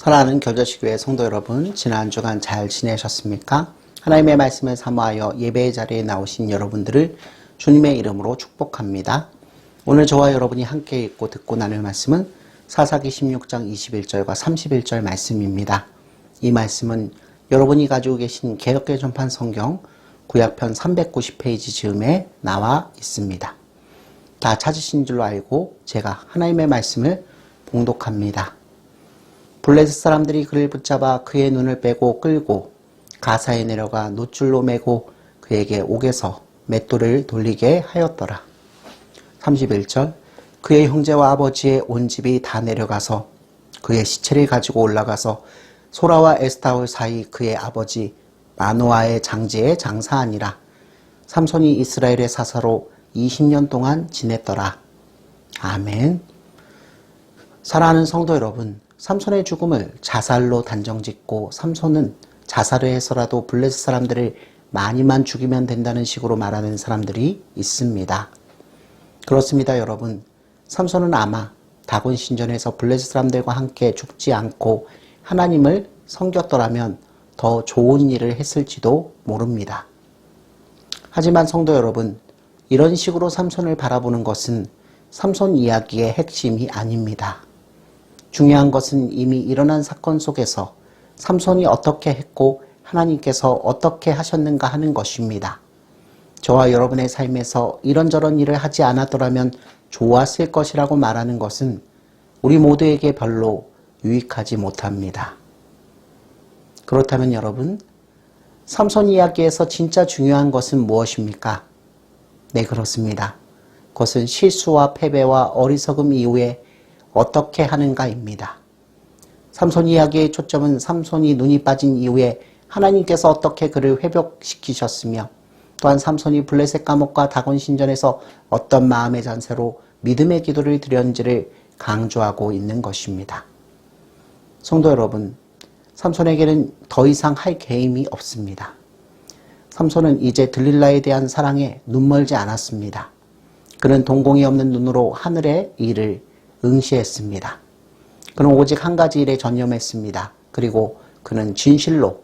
사랑하는 겨자씨교회 성도 여러분, 지난 주간 잘 지내셨습니까? 하나님의 말씀을 사모하여 예배의 자리에 나오신 여러분들을 주님의 이름으로 축복합니다. 오늘 저와 여러분이 함께 읽고 듣고 나눌 말씀은 사사기 16장 21절과 31절 말씀입니다. 이 말씀은 여러분이 가지고 계신 개역개정판 성경 구약편 390페이지 즈음에 나와 있습니다. 다 찾으신 줄로 알고 제가 하나님의 말씀을 봉독합니다. 블레셋 사람들이 그를 붙잡아 그의 눈을 빼고 끌고 가사에 내려가 노줄로 매고 그에게 옥에서 맷돌을 돌리게 하였더라. 31절 그의 형제와 아버지의 온 집이 다 내려가서 그의 시체를 가지고 올라가서 소라와 에스타올 사이 그의 아버지 마노아의 장지에 장사하니라. 삼손이 이스라엘의 사사로 20년 동안 지냈더라. 아멘. 사랑하는 성도 여러분, 삼손의 죽음을 자살로 단정짓고 삼손은 자살을 해서라도 블레셋 사람들을 많이만 죽이면 된다는 식으로 말하는 사람들이 있습니다. 그렇습니다, 여러분. 삼손은 아마 다곤 신전에서 블레셋 사람들과 함께 죽지 않고 하나님을 섬겼더라면 더 좋은 일을 했을지도 모릅니다. 하지만 성도 여러분, 이런 식으로 삼손을 바라보는 것은 삼손 이야기의 핵심이 아닙니다. 중요한 것은 이미 일어난 사건 속에서 삼손이 어떻게 했고 하나님께서 어떻게 하셨는가 하는 것입니다. 저와 여러분의 삶에서 이런저런 일을 하지 않았더라면 좋았을 것이라고 말하는 것은 우리 모두에게 별로 유익하지 못합니다. 그렇다면 여러분, 삼손 이야기에서 진짜 중요한 것은 무엇입니까? 네, 그렇습니다. 그것은 실수와 패배와 어리석음 이후에 어떻게 하는가입니다. 삼손 이야기의 초점은 삼손이 눈이 빠진 이후에 하나님께서 어떻게 그를 회복시키셨으며 또한 삼손이 블레셋 감옥과 다곤 신전에서 어떤 마음의 잔세로 믿음의 기도를 드렸는지를 강조하고 있는 것입니다. 성도 여러분, 삼손에게는 더 이상 할 계획이 없습니다. 삼손은 이제 들릴라에 대한 사랑에 눈멀지 않았습니다. 그는 동공이 없는 눈으로 하늘의 일을 응시했습니다. 그는 오직 한 가지 일에 전념했습니다. 그리고 그는 진실로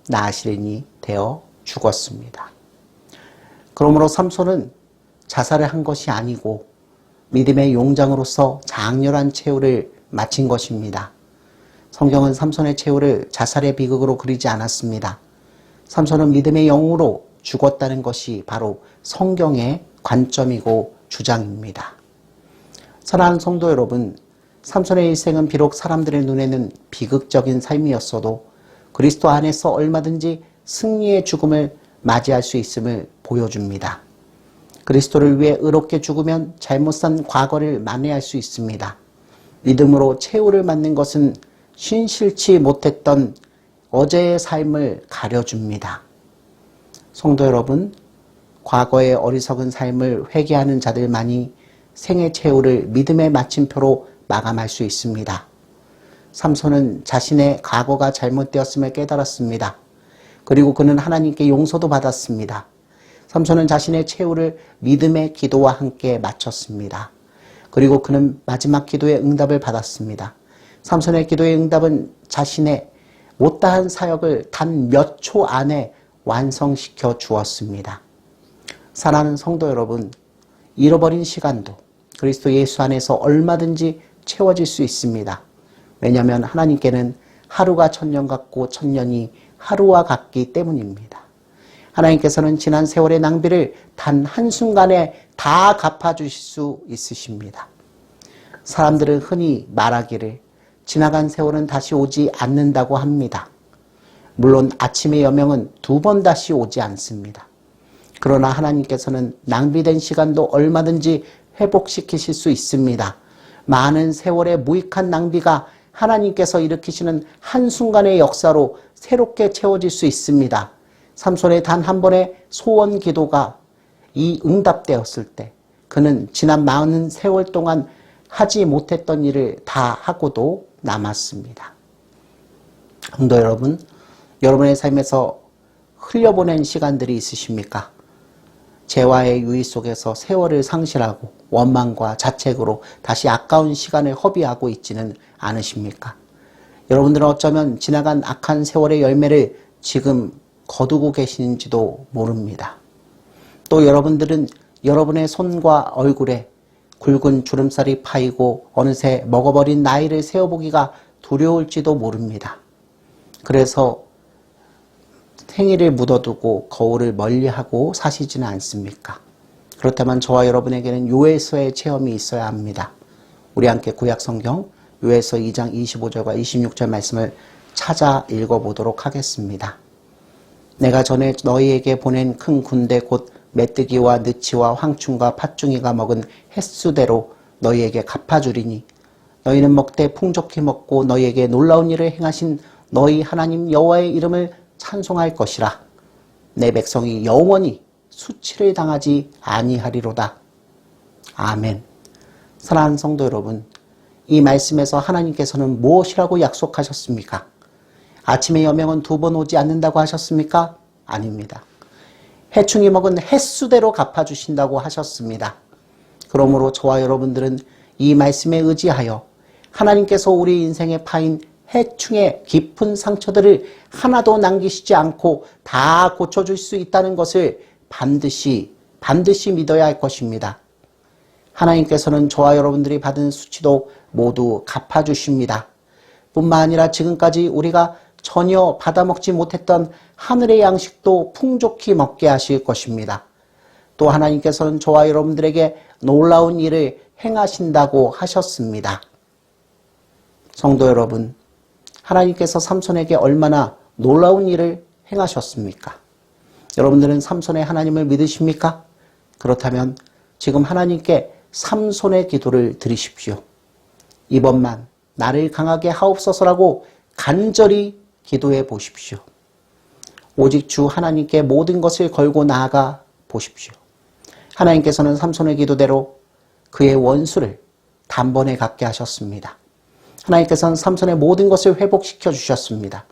나시린이 되어 죽었습니다. 그러므로 삼손은 자살을 한 것이 아니고 믿음의 용장으로서 장렬한 최후를 마친 것입니다. 성경은 삼손의 최후를 자살의 비극으로 그리지 않았습니다. 삼손은 믿음의 영으로 죽었다는 것이 바로 성경의 관점이고 주장입니다. 사랑하는 성도 여러분, 삼손의 일생은 비록 사람들의 눈에는 비극적인 삶이었어도 그리스도 안에서 얼마든지 승리의 죽음을 맞이할 수 있음을 보여줍니다. 그리스도를 위해 의롭게 죽으면 잘못 산 과거를 만회할 수 있습니다. 믿음으로 최후를 맞는 것은 신실치 못했던 어제의 삶을 가려줍니다. 성도 여러분, 과거의 어리석은 삶을 회개하는 자들만이 생의 최후를 믿음의 마침표로 마감할 수 있습니다. 삼손은 자신의 과거가 잘못되었음을 깨달았습니다. 그리고 그는 하나님께 용서도 받았습니다. 삼손은 자신의 최후를 믿음의 기도와 함께 마쳤습니다. 그리고 그는 마지막 기도의 응답을 받았습니다. 삼손의 기도의 응답은 자신의 못다한 사역을 단 몇 초 안에 완성시켜 주었습니다. 사랑하는 성도 여러분, 잃어버린 시간도 그리스도 예수 안에서 얼마든지 채워질 수 있습니다. 왜냐하면 하나님께는 하루가 천년 같고 천년이 하루와 같기 때문입니다. 하나님께서는 지난 세월의 낭비를 단 한순간에 다 갚아주실 수 있으십니다. 사람들은 흔히 말하기를 지나간 세월은 다시 오지 않는다고 합니다. 물론 아침의 여명은 2번 다시 오지 않습니다. 그러나 하나님께서는 낭비된 시간도 얼마든지 회복시키실 수 있습니다. 많은 세월의 무익한 낭비가 하나님께서 일으키시는 한순간의 역사로 새롭게 채워질 수 있습니다. 삼손의 단 한 번의 소원 기도가 이 응답되었을 때 그는 지난 많은 세월 동안 하지 못했던 일을 다 하고도 남았습니다. 성도 여러분, 여러분의 삶에서 흘려보낸 시간들이 있으십니까? 재화의 유의 속에서 세월을 상실하고 원망과 자책으로 다시 아까운 시간을 허비하고 있지는 않으십니까? 여러분들은 어쩌면 지나간 악한 세월의 열매를 지금 거두고 계시는지도 모릅니다. 또 여러분들은 여러분의 손과 얼굴에 굵은 주름살이 파이고 어느새 먹어버린 나이를 세어보기가 두려울지도 모릅니다. 그래서 생일을 묻어두고 거울을 멀리하고 사시지는 않습니까? 그렇다면 저와 여러분에게는 요에서의 체험이 있어야 합니다. 우리 함께 구약성경 요에서 2장 25절과 26절 말씀을 찾아 읽어보도록 하겠습니다. 내가 전에 너희에게 보낸 큰 군대 곧 메뚜기와 느치와 황충과 팥중이가 먹은 횟수대로 너희에게 갚아주리니 너희는 먹되 풍족히 먹고 너희에게 놀라운 일을 행하신 너희 하나님 여호와의 이름을 찬송할 것이라. 내 백성이 영원히 수치를 당하지 아니하리로다. 아멘. 사랑하는 성도 여러분, 이 말씀에서 하나님께서는 무엇이라고 약속하셨습니까? 아침의 여명은 2번 오지 않는다고 하셨습니까? 아닙니다. 해충이 먹은 횟수대로 갚아주신다고 하셨습니다. 그러므로 저와 여러분들은 이 말씀에 의지하여 하나님께서 우리 인생에 파인 해충의 깊은 상처들을 하나도 남기시지 않고 다 고쳐줄 수 있다는 것을 반드시 믿어야 할 것입니다. 하나님께서는 저와 여러분들이 받은 수치도 모두 갚아주십니다. 뿐만 아니라 지금까지 우리가 전혀 받아먹지 못했던 하늘의 양식도 풍족히 먹게 하실 것입니다. 또 하나님께서는 저와 여러분들에게 놀라운 일을 행하신다고 하셨습니다. 성도 여러분, 하나님께서 삼손에게 얼마나 놀라운 일을 행하셨습니까? 여러분들은 삼손의 하나님을 믿으십니까? 그렇다면 지금 하나님께 삼손의 기도를 드리십시오. 이번만 나를 강하게 하옵소서라고 간절히 기도해 보십시오. 오직 주 하나님께 모든 것을 걸고 나아가 보십시오. 하나님께서는 삼손의 기도대로 그의 원수를 단번에 갖게 하셨습니다. 하나님께서는 삼손의 모든 것을 회복시켜 주셨습니다.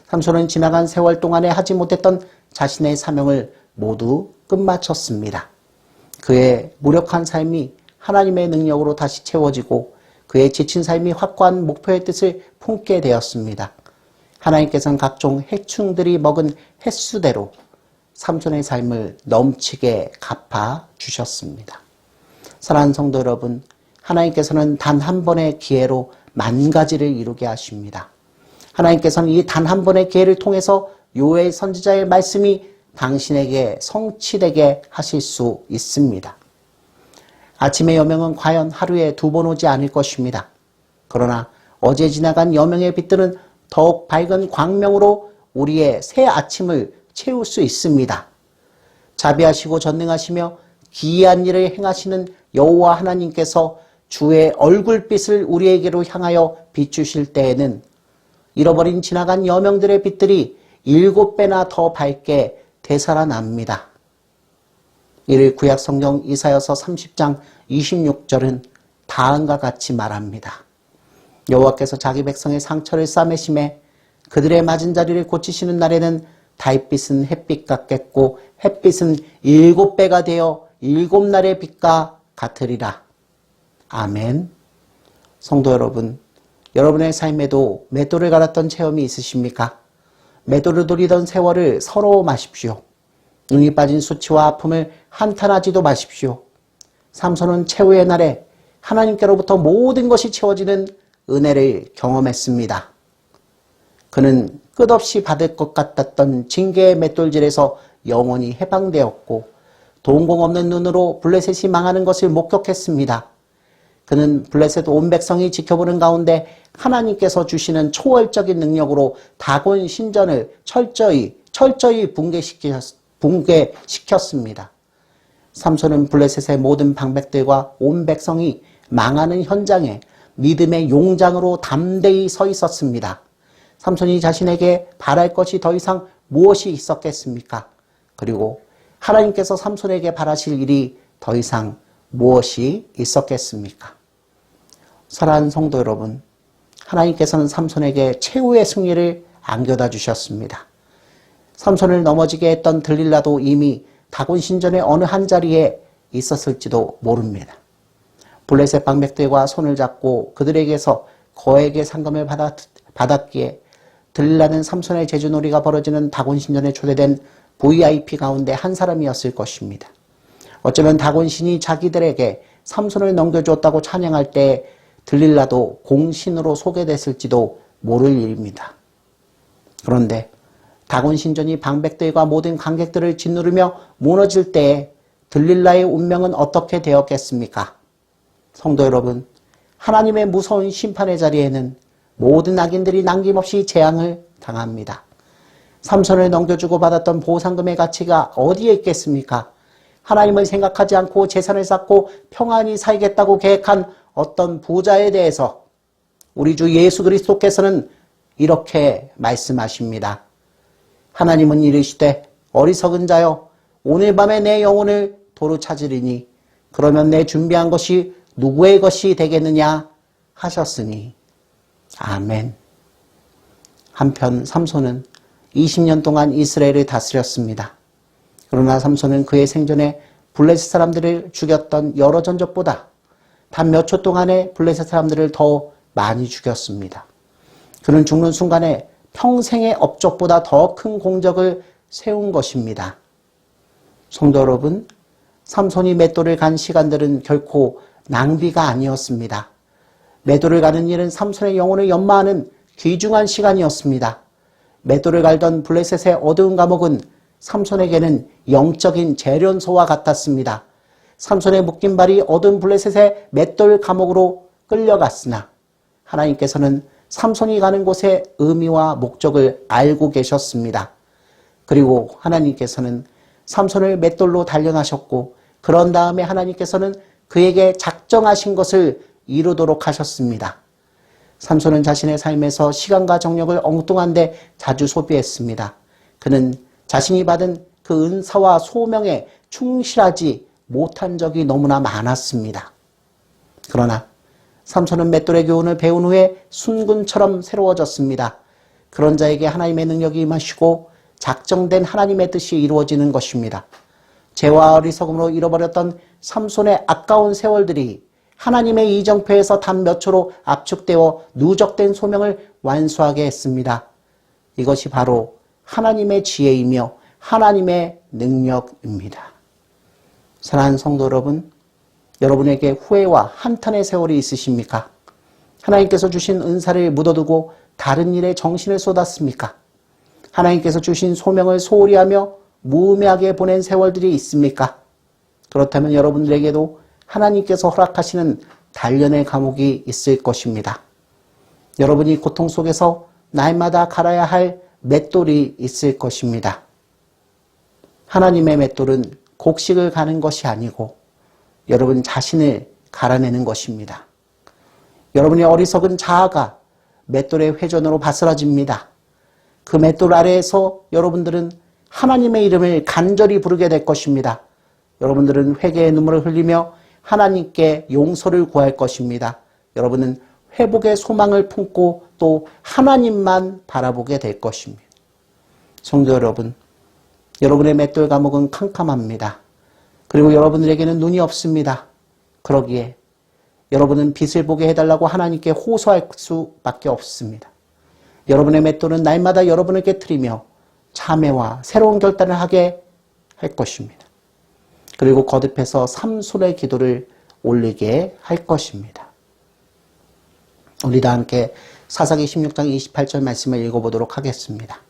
삼손은 지나간 세월 동안에 하지 못했던 자신의 사명을 모두 끝마쳤습니다. 그의 무력한 삶이 하나님의 능력으로 다시 채워지고 그의 지친 삶이 확고한 목표의 뜻을 품게 되었습니다. 하나님께서는 각종 해충들이 먹은 횟수대로 삼손의 삶을 넘치게 갚아 주셨습니다. 사랑하는 성도 여러분, 하나님께서는 단 한 번의 기회로 만 가지를 이루게 하십니다. 하나님께서는 이 단 한 번의 기회를 통해서 요엘 선지자의 말씀이 당신에게 성취되게 하실 수 있습니다. 아침의 여명은 과연 하루에 2번 오지 않을 것입니다. 그러나 어제 지나간 여명의 빛들은 더욱 밝은 광명으로 우리의 새 아침을 채울 수 있습니다. 자비하시고 전능하시며 기이한 일을 행하시는 여호와 하나님께서 주의 얼굴빛을 우리에게로 향하여 비추실 때에는 잃어버린 지나간 여명들의 빛들이 7배나 더 밝게 되살아납니다. 이를 구약성경 이사야서 30장 26절은 다음과 같이 말합니다. 여호와께서 자기 백성의 상처를 싸매심에 그들의 맞은 자리를 고치시는 날에는 달빛은 햇빛 같겠고 햇빛은 7배가 되어 7날의 빛과 같으리라. 아멘. 성도 여러분, 여러분의 삶에도 맷돌을 갈았던 체험이 있으십니까? 맷돌을 돌리던 세월을 서러워 마십시오. 눈이 빠진 수치와 아픔을 한탄하지도 마십시오. 삼손은 최후의 날에 하나님께로부터 모든 것이 채워지는 은혜를 경험했습니다. 그는 끝없이 받을 것 같았던 징계의 맷돌질에서 영원히 해방되었고 동공 없는 눈으로 블레셋이 망하는 것을 목격했습니다. 그는 블레셋 온 백성이 지켜보는 가운데 하나님께서 주시는 초월적인 능력으로 다곤 신전을 철저히 붕괴시켰습니다. 삼손은 블레셋의 모든 방백들과 온 백성이 망하는 현장에 믿음의 용장으로 담대히 서 있었습니다. 삼손이 자신에게 바랄 것이 더 이상 무엇이 있었겠습니까? 그리고 하나님께서 삼손에게 바라실 일이 더 이상 무엇이 있었겠습니까? 사랑하는 성도 여러분, 하나님께서는 삼손에게 최후의 승리를 안겨다 주셨습니다. 삼손을 넘어지게 했던 들릴라도 이미 다곤 신전의 어느 한 자리에 있었을지도 모릅니다. 블레셋 방백들과 손을 잡고 그들에게서 거액의 상금을 받았기에 들릴라는 삼손의 제주놀이가 벌어지는 다곤신전에 초대된 VIP 가운데 한 사람이었을 것입니다. 어쩌면 다곤신이 자기들에게 삼손을 넘겨주었다고 찬양할 때 들릴라도 공신으로 소개됐을지도 모를 일입니다. 그런데 다곤신전이 방백들과 모든 관객들을 짓누르며 무너질 때에 들릴라의 운명은 어떻게 되었겠습니까? 성도 여러분, 하나님의 무서운 심판의 자리에는 모든 악인들이 남김없이 재앙을 당합니다. 삼손을 넘겨주고 받았던 보상금의 가치가 어디에 있겠습니까? 하나님을 생각하지 않고 재산을 쌓고 평안히 살겠다고 계획한 어떤 부자에 대해서 우리 주 예수 그리스도께서는 이렇게 말씀하십니다. 하나님은 이르시되 어리석은 자여 오늘 밤에 내 영혼을 도로 찾으리니 그러면 내 준비한 것이 누구의 것이 되겠느냐 하셨으니 아멘. 한편 삼손은 20년 동안 이스라엘을 다스렸습니다. 그러나 삼손은 그의 생전에 블레셋 사람들을 죽였던 여러 전적보다 단 몇 초 동안에 블레셋 사람들을 더 많이 죽였습니다. 그는 죽는 순간에 평생의 업적보다 더 큰 공적을 세운 것입니다. 성도 여러분, 삼손이 맷돌을 간 시간들은 결코 낭비가 아니었습니다. 맷돌을 가는 일은 삼손의 영혼을 연마하는 귀중한 시간이었습니다. 맷돌을 갈던 블레셋의 어두운 감옥은 삼손에게는 영적인 재련소와 같았습니다. 삼손의 묶인 발이 어두운 블레셋의 맷돌 감옥으로 끌려갔으나 하나님께서는 삼손이 가는 곳의 의미와 목적을 알고 계셨습니다. 그리고 하나님께서는 삼손을 맷돌로 단련하셨고 그런 다음에 하나님께서는 그에게 작정하신 것을 이루도록 하셨습니다. 삼손은 자신의 삶에서 시간과 정력을 엉뚱한 데 자주 소비했습니다. 그는 자신이 받은 그 은사와 소명에 충실하지 못한 적이 너무나 많았습니다. 그러나 삼손은 맷돌의 교훈을 배운 후에 순군처럼 새로워졌습니다. 그런 자에게 하나님의 능력이 임하시고 작정된 하나님의 뜻이 이루어지는 것입니다. 죄와 어리석음으로 잃어버렸던 삼손의 아까운 세월들이 하나님의 이정표에서 단 몇 초로 압축되어 누적된 소명을 완수하게 했습니다. 이것이 바로 하나님의 지혜이며 하나님의 능력입니다. 사랑하는 성도 여러분, 여러분에게 후회와 한탄의 세월이 있으십니까? 하나님께서 주신 은사를 묻어두고 다른 일에 정신을 쏟았습니까? 하나님께서 주신 소명을 소홀히 하며 무의미하게 보낸 세월들이 있습니까? 그렇다면 여러분들에게도 하나님께서 허락하시는 단련의 감옥이 있을 것입니다. 여러분이 고통 속에서 날마다 갈아야 할 맷돌이 있을 것입니다. 하나님의 맷돌은 곡식을 가는 것이 아니고 여러분 자신을 갈아내는 것입니다. 여러분의 어리석은 자아가 맷돌의 회전으로 바스라집니다. 그 맷돌 아래에서 여러분들은 하나님의 이름을 간절히 부르게 될 것입니다. 여러분들은 회개의 눈물을 흘리며 하나님께 용서를 구할 것입니다. 여러분은 회복의 소망을 품고 또 하나님만 바라보게 될 것입니다. 성도 여러분, 여러분의 맷돌 감옥은 캄캄합니다. 그리고 여러분들에게는 눈이 없습니다. 그러기에 여러분은 빛을 보게 해달라고 하나님께 호소할 수밖에 없습니다. 여러분의 맷돌은 날마다 여러분을 깨트리며 참회와 새로운 결단을 하게 할 것입니다. 그리고 거듭해서 삼손의 기도를 올리게 할 것입니다. 우리 다 함께 사사기 16장 28절 말씀을 읽어보도록 하겠습니다.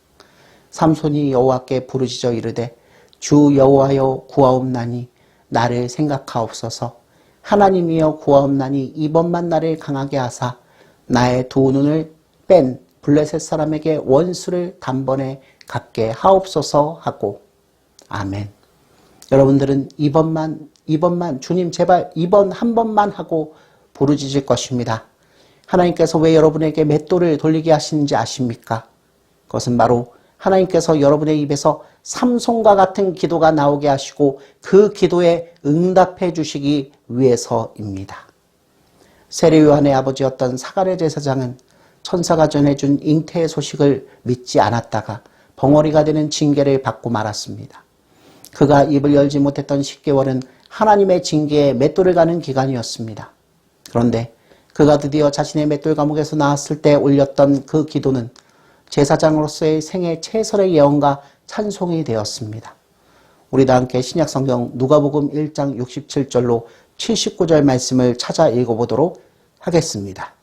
삼손이 여호와께 부르짖어 이르되 주 여호와여 구하옵나니 나를 생각하옵소서. 하나님이여 구하옵나니 이번만 나를 강하게 하사 나의 두 눈을 뺀 블레셋 사람에게 원수를 단번에 갚게 하옵소서 하고 아멘. 여러분들은 이번만 주님 제발 이번 한 번만 하고 부르짖을 것입니다. 하나님께서 왜 여러분에게 맷돌을 돌리게 하시는지 아십니까? 그것은 바로 하나님께서 여러분의 입에서 삼손과 같은 기도가 나오게 하시고 그 기도에 응답해 주시기 위해서입니다. 세례 요한의 아버지였던 사가랴 제사장은 천사가 전해준 잉태의 소식을 믿지 않았다가 벙어리가 되는 징계를 받고 말았습니다. 그가 입을 열지 못했던 10개월은 하나님의 징계에 맷돌을 가는 기간이었습니다. 그런데 그가 드디어 자신의 맷돌 감옥에서 나왔을 때 올렸던 그 기도는 제사장으로서의 생애 최선의 예언과 찬송이 되었습니다. 우리도 함께 신약성경 누가복음 1장 67절로 79절 말씀을 찾아 읽어보도록 하겠습니다.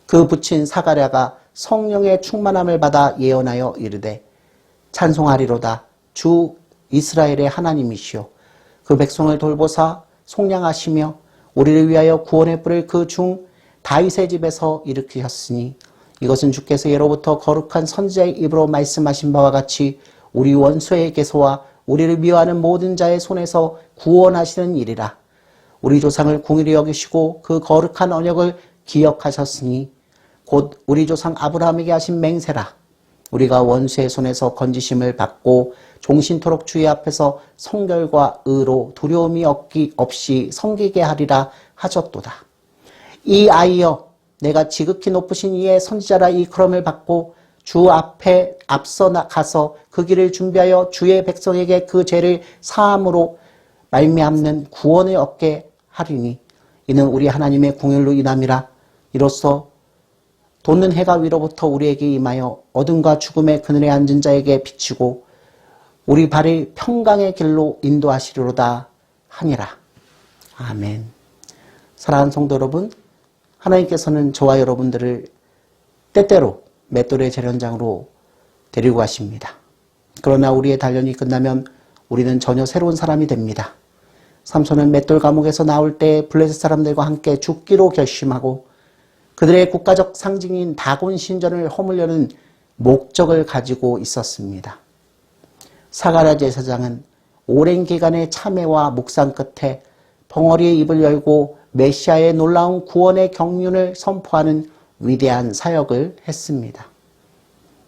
그 부친 사가랴가 성령의 충만함을 받아 예언하여 이르되 찬송하리로다 주 이스라엘의 하나님이시여 그 백성을 돌보사 속량하시며 우리를 위하여 구원의 뿔을 그 중 다윗의 집에서 일으키셨으니 이것은 주께서 예로부터 거룩한 선지자의 입으로 말씀하신 바와 같이 우리 원수에게서와 우리를 미워하는 모든 자의 손에서 구원하시는 일이라. 우리 조상을 궁일히 여기시고 그 거룩한 언약을 기억하셨으니 곧 우리 조상 아브라함에게 하신 맹세라. 우리가 원수의 손에서 건지심을 받고 종신토록 주의 앞에서 성결과 의로 두려움이 없이 섬기게 하리라 하셨도다. 이 아이여 내가 지극히 높으신 이의 선지자라 이크럼을 받고 주 앞에 앞서 나가서 그 길을 준비하여 주의 백성에게 그 죄를 사함으로 말미암는 구원을 얻게 하리니 이는 우리 하나님의 공율로 인함이라. 이로써 돋는 해가 위로부터 우리에게 임하여 어둠과 죽음의 그늘에 앉은 자에게 비치고 우리 발을 평강의 길로 인도하시리로다 하니라. 아멘. 사랑하는 성도 여러분, 하나님께서는 저와 여러분들을 때때로 맷돌의 재련장으로 데리고 가십니다. 그러나 우리의 단련이 끝나면 우리는 전혀 새로운 사람이 됩니다. 삼손은 맷돌 감옥에서 나올 때 블레셋 사람들과 함께 죽기로 결심하고 그들의 국가적 상징인 다곤 신전을 허물려는 목적을 가지고 있었습니다. 사가랴 제사장은 오랜 기간의 참회와 묵상 끝에 벙어리의 입을 열고 메시아의 놀라운 구원의 경륜을 선포하는 위대한 사역을 했습니다.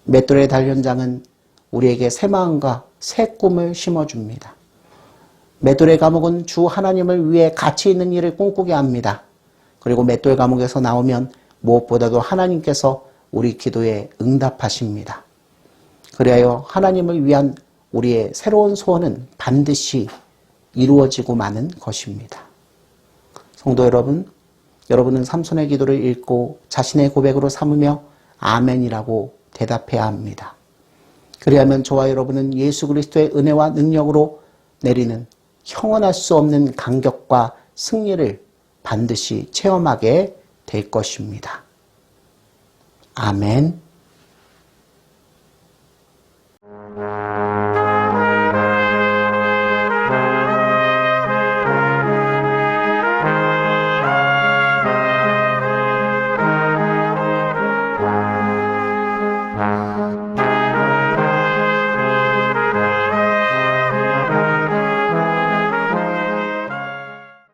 맷돌의 단련장은 우리에게 새 마음과 새 꿈을 심어줍니다. 맷돌의 감옥은 주 하나님을 위해 가치 있는 일을 꿈꾸게 합니다. 그리고 맷돌 감옥에서 나오면 무엇보다도 하나님께서 우리 기도에 응답하십니다. 그리하여 하나님을 위한 우리의 새로운 소원은 반드시 이루어지고 마는 것입니다. 성도 여러분, 여러분은 삼손의 기도를 읽고 자신의 고백으로 삼으며 아멘이라고 대답해야 합니다. 그리하면 저와 여러분은 예수 그리스도의 은혜와 능력으로 내리는 형언할 수 없는 감격과 승리를 반드시 체험하게 될 것입니다. 아멘.